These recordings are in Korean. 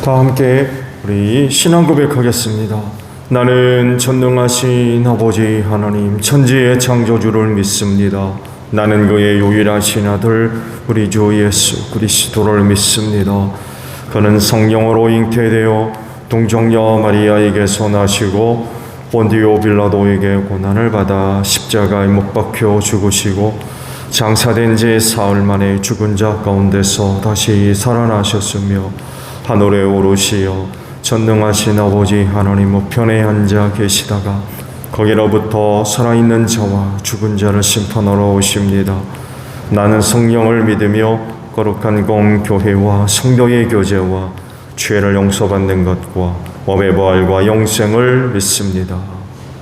다 함께 우리 신앙 고백하겠습니다. 나는 전능하신 아버지 하나님 천지의 창조주를 믿습니다. 나는 그의 유일하신 아들 우리 주 예수 그리스도를 믿습니다. 그는 성령으로 잉태되어 동정녀 마리아에게서 나시고 본디오 빌라도에게 고난을 받아 십자가에 못 박혀 죽으시고 장사된 지 사흘 만에 죽은 자 가운데서 다시 살아나셨으며 하늘에 오르시어 전능하신 아버지 하나님 우편에 앉아 계시다가 거기로부터 살아있는 자와 죽은 자를 심판하러 오십니다. 나는 성령을 믿으며 거룩한 공교회와 성도의 교제와 죄를 용서받는 것과 법의 부활과 영생을 믿습니다.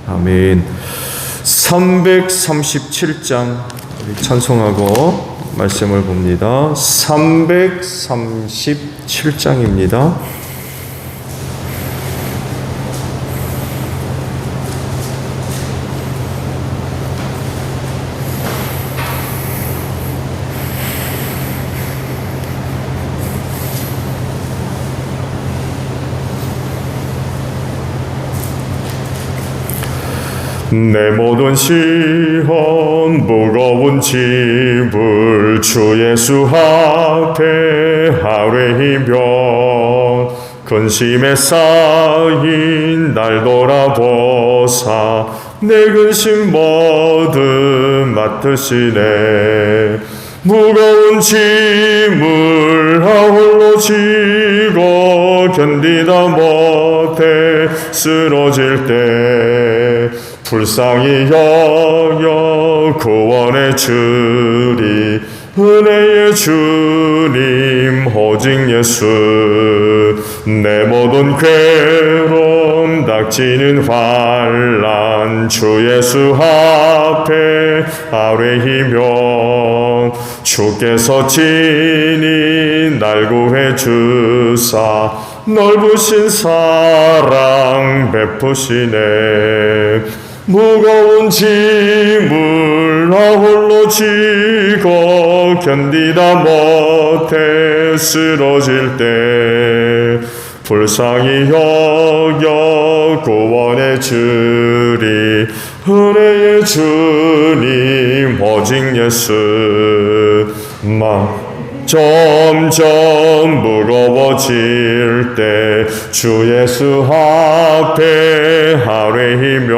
아멘. 337장 찬송하고 말씀을 봅니다. 337장입니다. 내 모든 시험 무거운 짐을 주 예수 앞에 아뢰이면 근심에 쌓인 날 돌아보사 내 근심 모두 맡으시네. 무거운 짐을 홀로 지고 견디다 못해 쓰러질 때 불쌍히 여겨 구원해 주리. 은혜의 주님 오직 예수. 내 모든 괴로움 닥치는 환난 주 예수 앞에 아뢰이면 주께서 친히 날 구해 주사 넓으신 사랑 베푸시네. 무거운 짐을 홀로 지고 견디다 못해 쓰러질 때 불쌍히 여겨 구원해 주리. 은혜의 주님 오직 예수. 점점 무거워질 때 주 예수 앞에 아뢰이면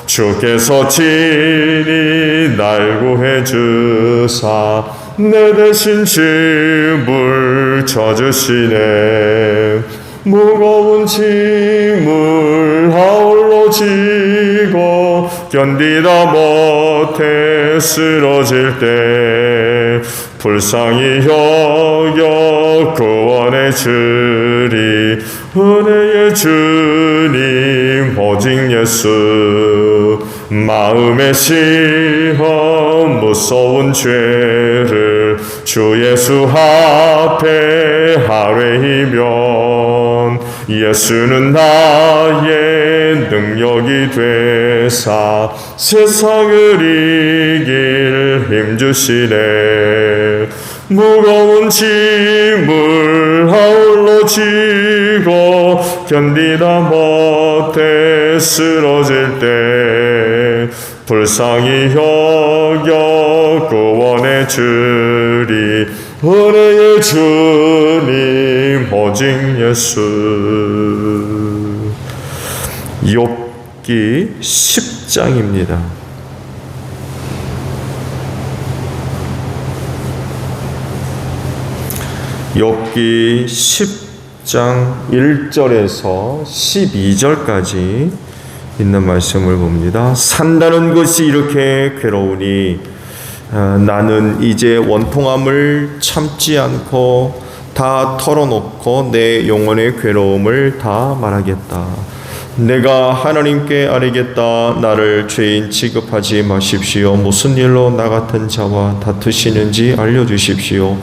주께서 친히 날 구해 주사 내 대신 짐을 져주시네. 무거운 짐을 홀로 지고 견디다 못해 쓰러질 때 불쌍히 여겨 구원해 주리. 은혜의 주님 오직 예수. 마음의 시험 무서운 죄를 주 예수 앞에 아뢰이면 예수는 나의 능력이 되사 세상을 이길 힘주시네. 무거운 짐을 홀로 지고 견디다 못해 쓰러질 때 불쌍히 여겨 구원해 주리. 은혜의 주님 오직 예수. 욥기 10장입니다. 욥기 10장 1절에서 12절까지 있는 말씀을 봅니다. 산다는 것이 이렇게 괴로우니 나는 이제 원통함을 참지 않고 다 털어놓고 내 영혼의 괴로움을 다 말하겠다. 내가 하나님께 아뢰겠다. 나를 죄인 취급하지 마십시오. 무슨 일로 나 같은 자와 다투시는지 알려주십시오.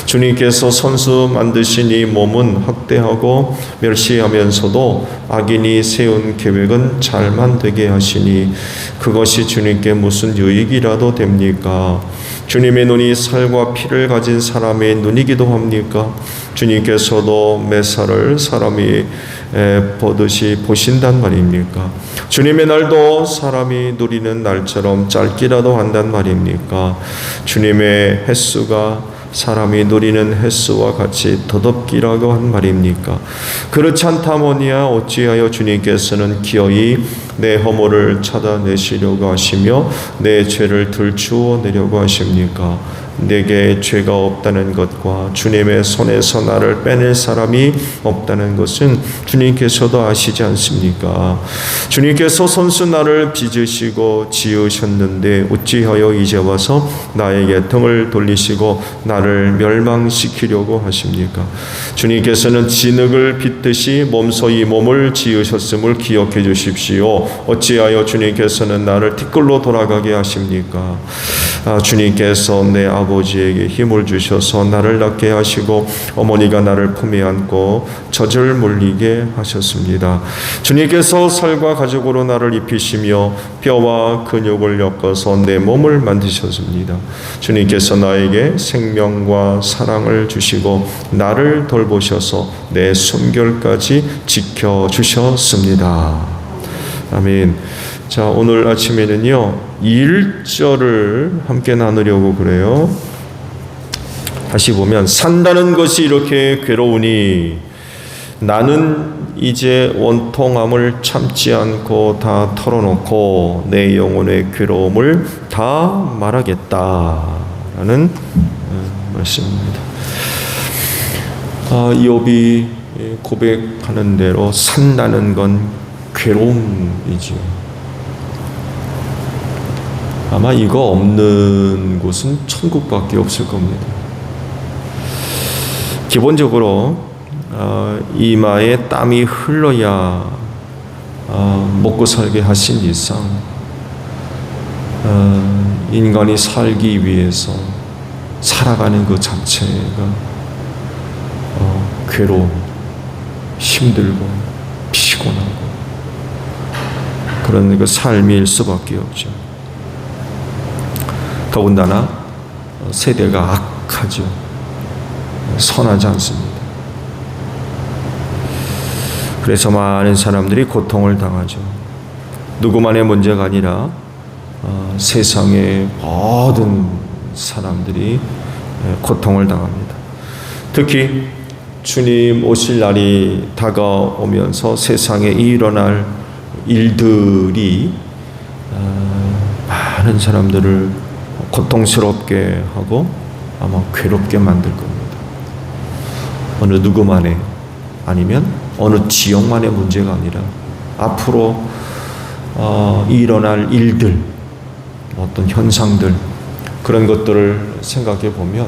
주님께서 선수 만드신 이 몸은 학대하고 멸시하면서도 악인이 세운 계획은 잘만 되게 하시니 그것이 주님께 무슨 유익이라도 됩니까? 주님의 눈이 살과 피를 가진 사람의 눈이기도 합니까? 주님께서도 매사를 사람이 보듯이 보신단 말입니까? 주님의 날도 사람이 누리는 날처럼 짧기라도 한단 말입니까? 주님의 횟수가 사람이 누리는 횟수와 같이 더덥기라고 한 말입니까? 그렇지 않다모니야 어찌하여 주님께서는 기어이 내 허물을 찾아내시려고 하시며 내 죄를 들추어내려고 하십니까? 내게 죄가 없다는 것과 주님의 손에서 나를 빼낼 사람이 없다는 것은 주님께서도 아시지 않습니까? 주님께서 손수 나를 빚으시고 지으셨는데 어찌하여 이제 와서 나에게 등을 돌리시고 나를 멸망시키려고 하십니까? 주님께서는 진흙을 빚듯이 몸소 이 몸을 지으셨음을 기억해 주십시오. 어찌하여 주님께서는 나를 티끌로 돌아가게 하십니까? 주님께서 내 아버지에게 힘을 주셔서 나를 낳게 하시고 어머니가 나를 품에 안고 젖을 물리게 하셨습니다. 주님께서 살과 가죽으로 나를 입히시며 뼈와 근육을 엮어서 내 몸을 만드셨습니다. 주님께서 나에게 생명과 사랑을 주시고 나를 돌보셔서 내 숨결까지 지켜주셨습니다. 아멘. 자, 오늘 아침에는요 1절을 함께 나누려고 그래요. 다시 보면 산다는 것이 이렇게 괴로우니 나는 이제 원통함을 참지 않고 다 털어놓고 내 영혼의 괴로움을 다 말하겠다라는 말씀입니다. 이욥이 고백하는 대로 산다는 건 괴로움이죠. 아마 이거 없는 곳은 천국밖에 없을 겁니다. 기본적으로 이마에 땀이 흘러야 먹고 살게 하신 이상 인간이 살기 위해서 살아가는 그 자체가 괴로움, 힘들고 피곤하고 그런 그 삶일 수밖에 없죠. 더군다나 세대가 악하죠. 선하지 않습니다. 그래서 많은 사람들이 고통을 당하죠. 누구만의 문제가 아니라 세상의 모든 사람들이 고통을 당합니다. 특히 주님 오실 날이 다가오면서 세상에 일어날 일들이 많은 사람들을 고통스럽게 하고 아마 괴롭게 만들 겁니다. 어느 누구만의 아니면 어느 지역만의 문제가 아니라 앞으로 일어날 일들, 어떤 현상들 그런 것들을 생각해 보면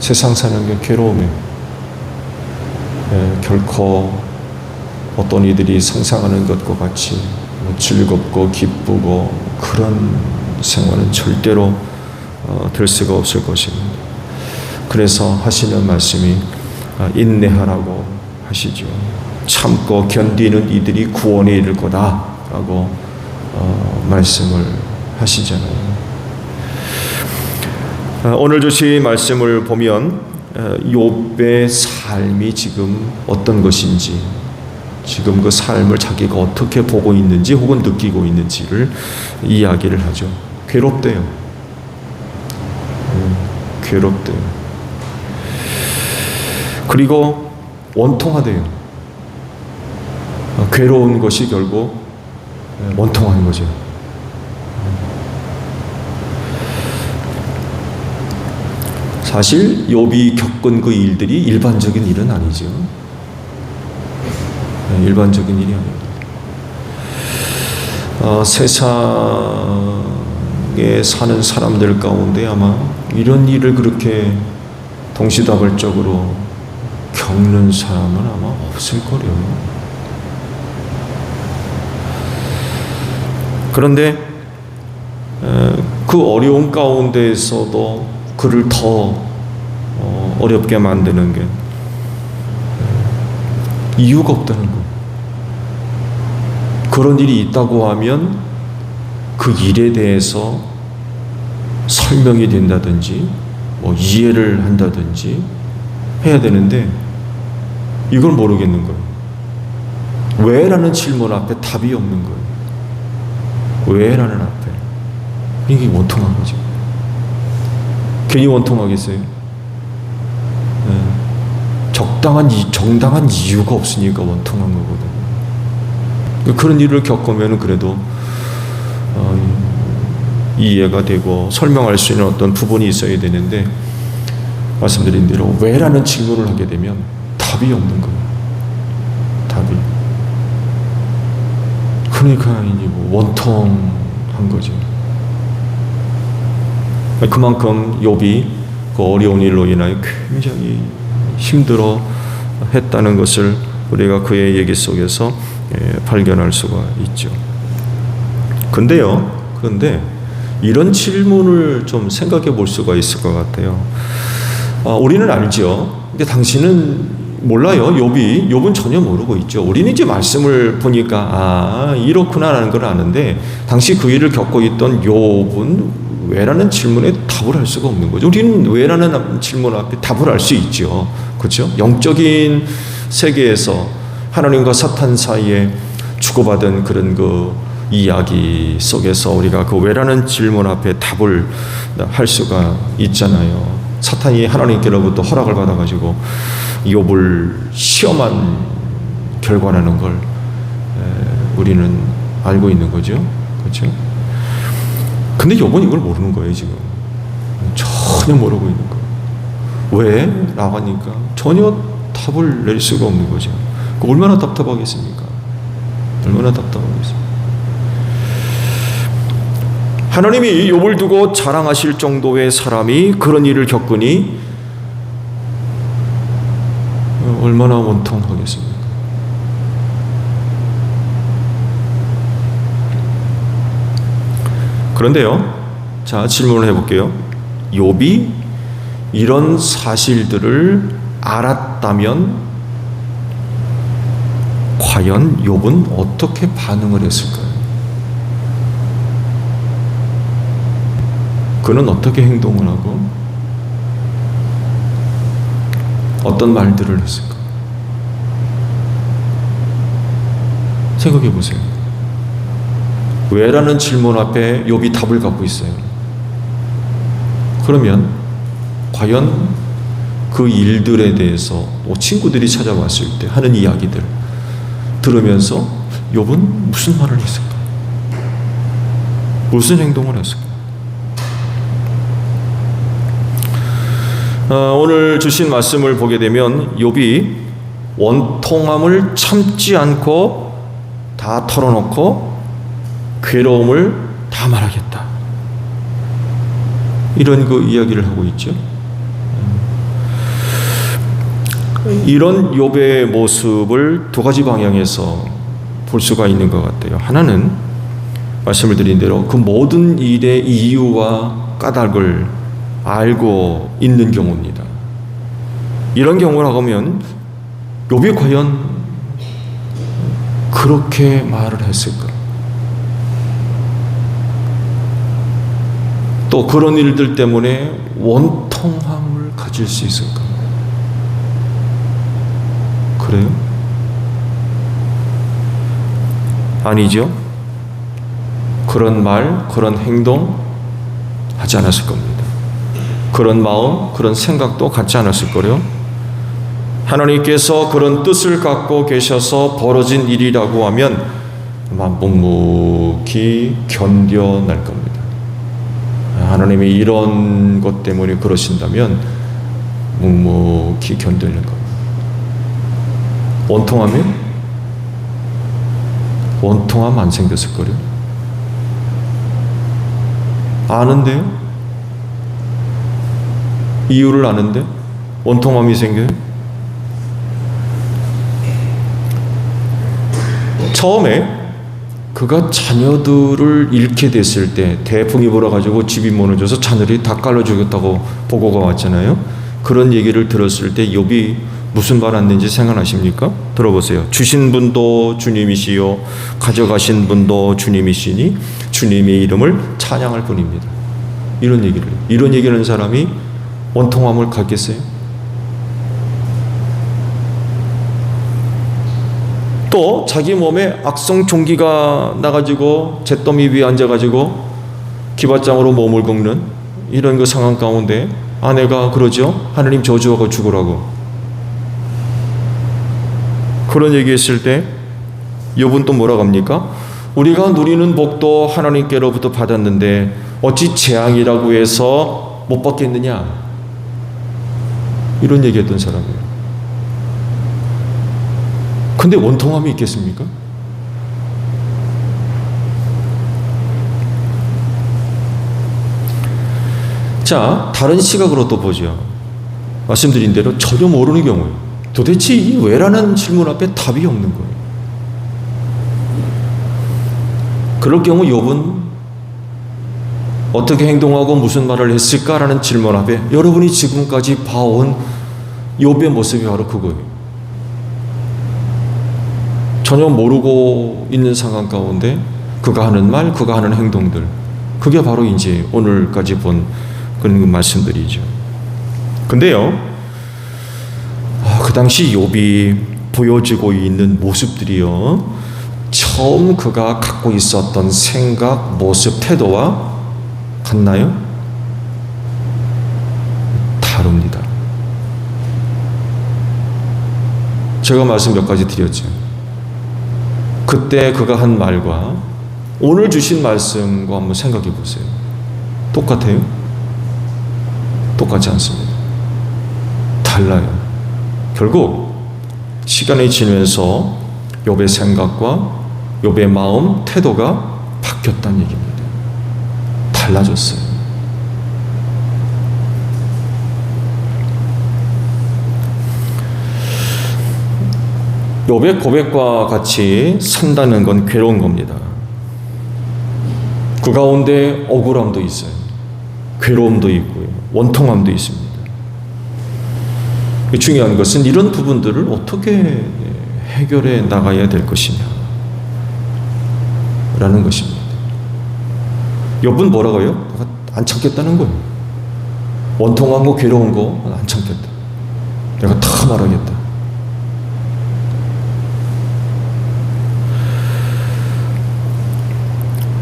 세상 사는 게 괴로움이에요. 결코 어떤 이들이 상상하는 것과 같이 즐겁고 기쁘고 그런 생활은 절대로 될 수가 없을 것입니다. 그래서 하시는 말씀이 인내하라고 하시죠. 참고 견디는 이들이 구원에 이를 거다라고 말씀을 하시잖아요. 오늘 주신 말씀을 보면 욥의 삶이 지금 어떤 것인지, 지금 그 삶을 자기가 어떻게 보고 있는지 혹은 느끼고 있는지를 이야기를 하죠. 괴롭대요. 괴롭대요. 그리고 원통하대요. 괴로운 것이 결국 원통한 거죠. 사실 욥이 겪은 그 일들이 일반적인 일은 아니죠. 일반적인 일이 아닙니다. 세상에 사는 사람들 가운데 아마 이런 일을 그렇게 동시다발적으로 겪는 사람은 아마 없을 거래요. 그런데 그 어려운 가운데에서도 그를 더 어렵게 만드는 게 이유가 없다는 거. 그런 일이 있다고 하면 그 일에 대해서 설명이 된다든지 뭐 이해를 한다든지 해야 되는데 이걸 모르겠는 거예요. 왜? 라는 질문 앞에 답이 없는 거예요. 왜? 라는 앞에. 이게 원통한 거죠. 괜히 원통하겠어요? 네. 정당한 이유가 없으니까 원통한 거거든요. 그런 일을 겪으면 그래도 이해가 되고 설명할 수 있는 어떤 부분이 있어야 되는데, 말씀드린 대로 왜? 라는 질문을 하게 되면 답이 없는 거예요. 답이. 그러니까 원통한 거죠. 그만큼 욥이 그 어려운 일로 인하여 굉장히 힘들어 했다는 것을 우리가 그의 얘기 속에서 발견할 수가 있죠. 그런데 이런 질문을 좀 생각해 볼 수가 있을 것 같아요. 우리는 알죠. 근데 당신은 몰라요. 욥은 전혀 모르고 있죠. 우리는 이제 말씀을 보니까 이렇구나라는 걸 아는데, 당시 그 일을 겪고 있던 욥은 왜라는 질문에 답을 할 수가 없는 거죠. 우리는 왜라는 질문 앞에 답을 할 수 있죠. 그렇죠? 영적인 세계에서 하나님과 사탄 사이에 주고받은 그런 그 이야기 속에서 우리가 그 왜라는 질문 앞에 답을 할 수가 있잖아요. 사탄이 하나님께로부터 허락을 받아가지고 욥을 시험한 결과라는 걸 우리는 알고 있는 거죠. 그렇죠? 근데 욥은 이걸 모르는 거예요. 지금 전혀 모르고 있는 거예요. 왜? 라고 하니까 전혀 답을 낼 수가 없는 거죠. 얼마나 답답하겠습니까? 얼마나 답답하겠습니까? 하나님이 욥을 두고 자랑하실 정도의 사람이 그런 일을 겪으니 얼마나 원통하겠습니까? 그런데요, 자, 질문을 해볼게요. 욥이 이런 사실들을 알았다면 과연 욥은 어떻게 반응을 했을까요? 그는 어떻게 행동을 하고 어떤 말들을 했을까? 생각해 보세요. 왜라는 질문 앞에 욥이 답을 갖고 있어요. 그러면 과연 그 일들에 대해서 친구들이 찾아왔을 때 하는 이야기들 들으면서 욥은 무슨 말을 했을까? 무슨 행동을 했을까? 오늘 주신 말씀을 보게 되면 욥이 원통함을 참지 않고 다 털어놓고 괴로움을 다 말하겠다, 이런 그 이야기를 하고 있죠. 이런 욥의 모습을 두 가지 방향에서 볼 수가 있는 것 같아요. 하나는 말씀을 드린 대로 그 모든 일의 이유와 까닭을 알고 있는 경우입니다. 이런 경우라고 하면 욥이 과연 그렇게 말을 했을까? 또 그런 일들 때문에 원통함을 가질 수 있을까? 그래요? 아니죠. 그런 말, 그런 행동 하지 않았을 겁니다. 그런 마음, 그런 생각도 갖지 않았을 거래요. 하나님께서 그런 뜻을 갖고 계셔서 벌어진 일이라고 하면 묵묵히 견뎌낼 겁니다. 하나님이 이런 것 때문에 그러신다면 묵묵히 견디는 겁니다. 원통하면? 원통함 안 생겼을 거래요. 아는데요? 이유를 아는데 원통함이 생겨요? 처음에 그가 자녀들을 잃게 됐을 때 대풍이 불어가지고 집이 무너져서 자녀들이 다 깔려 죽였다고 보고가 왔잖아요. 그런 얘기를 들었을 때 욥이 무슨 말 했는지 생각나십니까? 들어보세요. 주신 분도 주님이시요 가져가신 분도 주님이시니 주님의 이름을 찬양할 뿐입니다. 이런 얘기를 하는 사람이 원통함을 갖겠어요? 또 자기 몸에 악성 종기가 나가지고 잿더미 위에 앉아가지고 기밧장으로 몸을 긁는 이런 그 상황 가운데 아내가 그러죠. 하나님 저주하고 죽으라고. 그런 얘기했을 때 욥은 또 뭐라고 합니까? 우리가 누리는 복도 하나님께로부터 받았는데 어찌 재앙이라고 해서 못 받겠느냐, 이런 얘기했던 사람이에요. 근데 원통함이 있겠습니까? 자, 다른 시각으로 또 보죠. 말씀드린 대로 전혀 모르는 경우에 도대체 이 왜라는 질문 앞에 답이 없는 거예요. 그럴 경우 욥은 어떻게 행동하고 무슨 말을 했을까라는 질문 앞에 여러분이 지금까지 봐온 욥의 모습이 바로 그거예요. 전혀 모르고 있는 상황 가운데 그가 하는 말, 그가 하는 행동들, 그게 바로 이제 오늘까지 본 그런 말씀들이죠. 근데요, 그 당시 욥이 보여지고 있는 모습들이요, 처음 그가 갖고 있었던 생각, 모습, 태도와 같나요? 다릅니다. 제가 말씀 몇 가지 드렸죠. 그때 그가 한 말과 오늘 주신 말씀과 한번 생각해 보세요. 똑같아요? 똑같지 않습니다. 달라요. 결국 시간이 지나면서 욥의 생각과 욥의 마음, 태도가 바뀌었다는 얘기입니다. 달라졌어요. 욥의 고백과 같이 산다는 건 괴로운 겁니다. 그 가운데 억울함도 있어요. 괴로움도 있고요. 원통함도 있습니다. 중요한 것은 이런 부분들을 어떻게 해결해 나가야 될 것이냐 라는 것입니다. 욥은 뭐라고요? 안 참겠다는 거예요. 원통한 거, 괴로운 거 안 참겠다. 내가 다 말하겠다.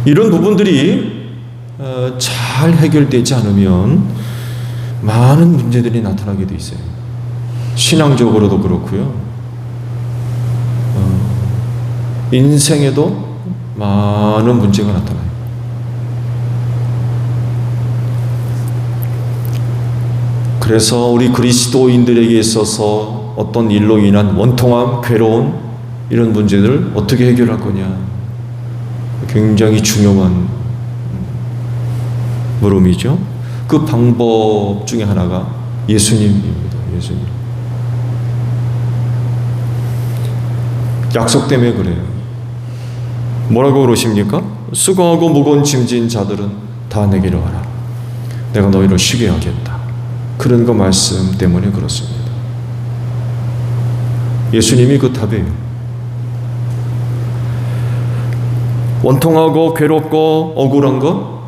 이런 부분들이 잘 해결되지 않으면 많은 문제들이 나타나게 돼 있어요. 신앙적으로도 그렇고요. 인생에도 많은 문제가 나타나요. 그래서 우리 그리스도인들에게 있어서 어떤 일로 인한 원통함, 괴로움, 이런 문제들을 어떻게 해결할 거냐, 굉장히 중요한 물음이죠. 그 방법 중에 하나가 예수님입니다. 예수님. 약속 때문에 그래요. 뭐라고 그러십니까? 수고하고 무거운 짐진 자들은 다 내게로 와라. 내가 너희를 쉬게 하겠다. 그런 거 말씀 때문에 그렇습니다. 예수님이 그 답이에요. 원통하고 괴롭고 억울한 거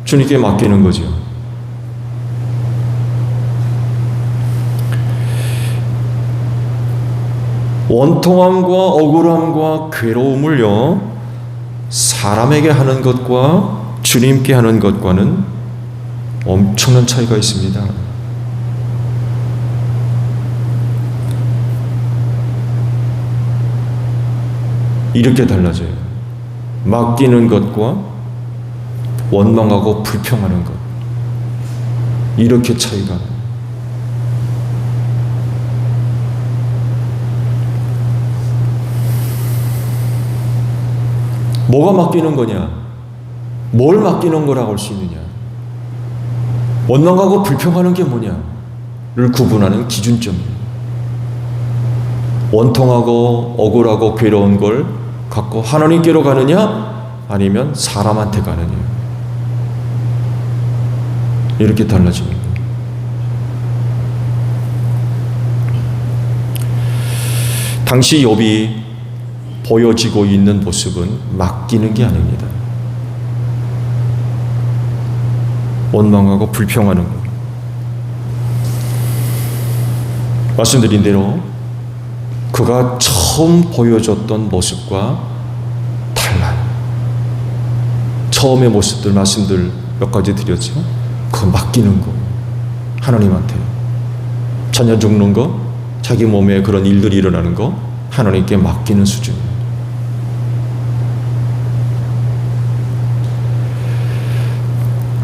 주님께 맡기는 거죠. 원통함과 억울함과 괴로움을요, 사람에게 하는 것과 주님께 하는 것과는 엄청난 차이가 있습니다. 이렇게 달라져요. 맡기는 것과 원망하고 불평하는 것, 이렇게 차이가. 뭐가 맡기는 거냐, 뭘 맡기는 거라고 할 수 있느냐, 원망하고 불평하는 게 뭐냐를 구분하는 기준점이에요. 원통하고 억울하고 괴로운 걸 갖고 하나님께로 가느냐, 아니면 사람한테 가느냐, 이렇게 달라집니다. 당시 욥이 보여지고 있는 모습은 맡기는 게 아닙니다. 원망하고 불평하는 것. 말씀드린 대로 그가 처음 보여줬던 모습과 달라요. 처음의 모습들, 말씀들 몇 가지 드렸죠. 그거 맡기는 거, 하나님한테. 자녀 죽는 거, 자기 몸에 그런 일들이 일어나는 거 하나님께 맡기는 수준이에요.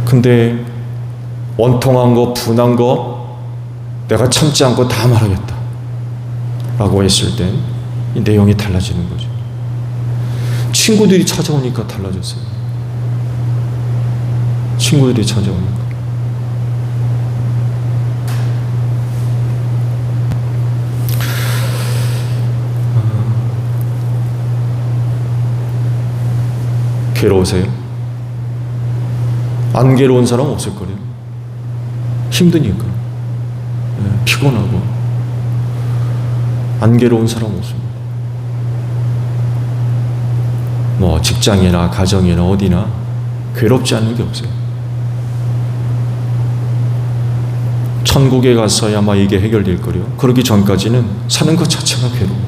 근데 원통한 거, 분한 거 내가 참지 않고 다 말하겠다 라고 했을 때 이 내용이 달라지는 거죠. 친구들이 찾아오니까 달라졌어요. 친구들이 찾아오니까. 괴로우세요? 안 괴로운 사람 없을 거예요. 힘드니까. 피곤하고. 안 괴로운 사람 없습니다. 뭐 직장이나 가정이나 어디나 괴롭지 않는 게 없어요. 천국에 가서야 아마 이게 해결될 거예요. 그러기 전까지는 사는 것 자체가 괴로워.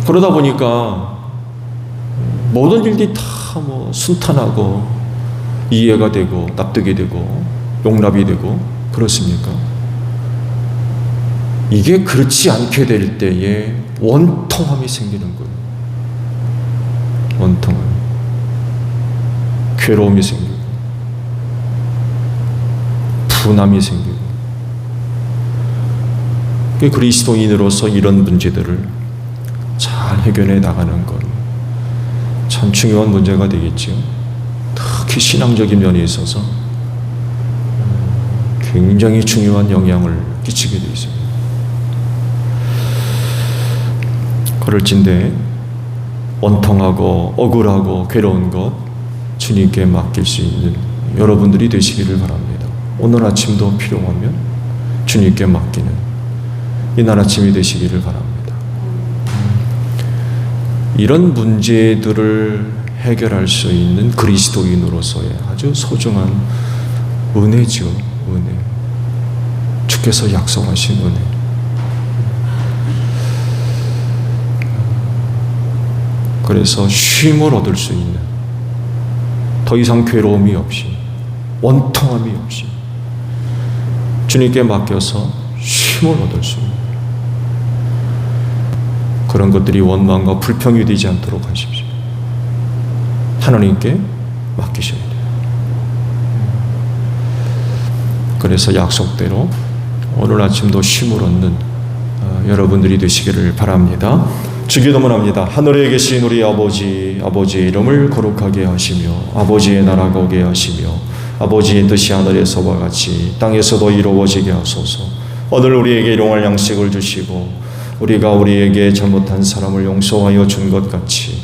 그러다 보니까 모든 일들이 다 뭐 순탄하고 이해가 되고 납득이 되고 용납이 되고 그렇습니까? 이게 그렇지 않게 될 때에 원통함이 생기는 거예요. 원통함. 괴로움이 생기고 분함이 생기고. 그리스도인으로서 이런 문제들을 잘 해결해 나가는 것 참 중요한 문제가 되겠죠. 특히 신앙적인 면에 있어서 굉장히 중요한 영향을 끼치게 되어 있습니다. 그럴진데 원통하고 억울하고 괴로운 것 주님께 맡길 수 있는 여러분들이 되시기를 바랍니다. 오늘 아침도 필요하면 주님께 맡기는 이날 아침이 되시기를 바랍니다. 이런 문제들을 해결할 수 있는 그리스도인으로서의 아주 소중한 은혜죠. 은혜. 주께서 약속하신 은혜. 그래서 쉼을 얻을 수 있는, 더 이상 괴로움이 없이, 원통함이 없이 주님께 맡겨서 쉼을 얻을 수 있는 그런 것들이 원망과 불평이 되지 않도록 하십시오. 하나님께 맡기셔야 돼요. 그래서 약속대로 오늘 아침도 쉼을 얻는 여러분들이 되시기를 바랍니다. 주기도문 합니다. 하늘에 계신 우리 아버지, 아버지의 이름을 거룩하게 하시며 아버지의 나라가 오게 하시며 아버지의 뜻이 하늘에서와 같이 땅에서도 이루어지게 하소서. 오늘 우리에게 일용할 양식을 주시고 우리가 우리에게 잘못한 사람을 용서하여 준 것 같이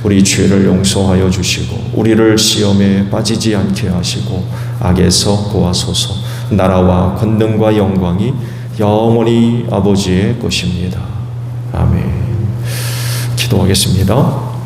우리 죄를 용서하여 주시고 우리를 시험에 빠지지 않게 하시고 악에서 구하소서. 나라와 권능과 영광이 영원히 아버지의 것입니다. 아멘. 기도하겠습니다.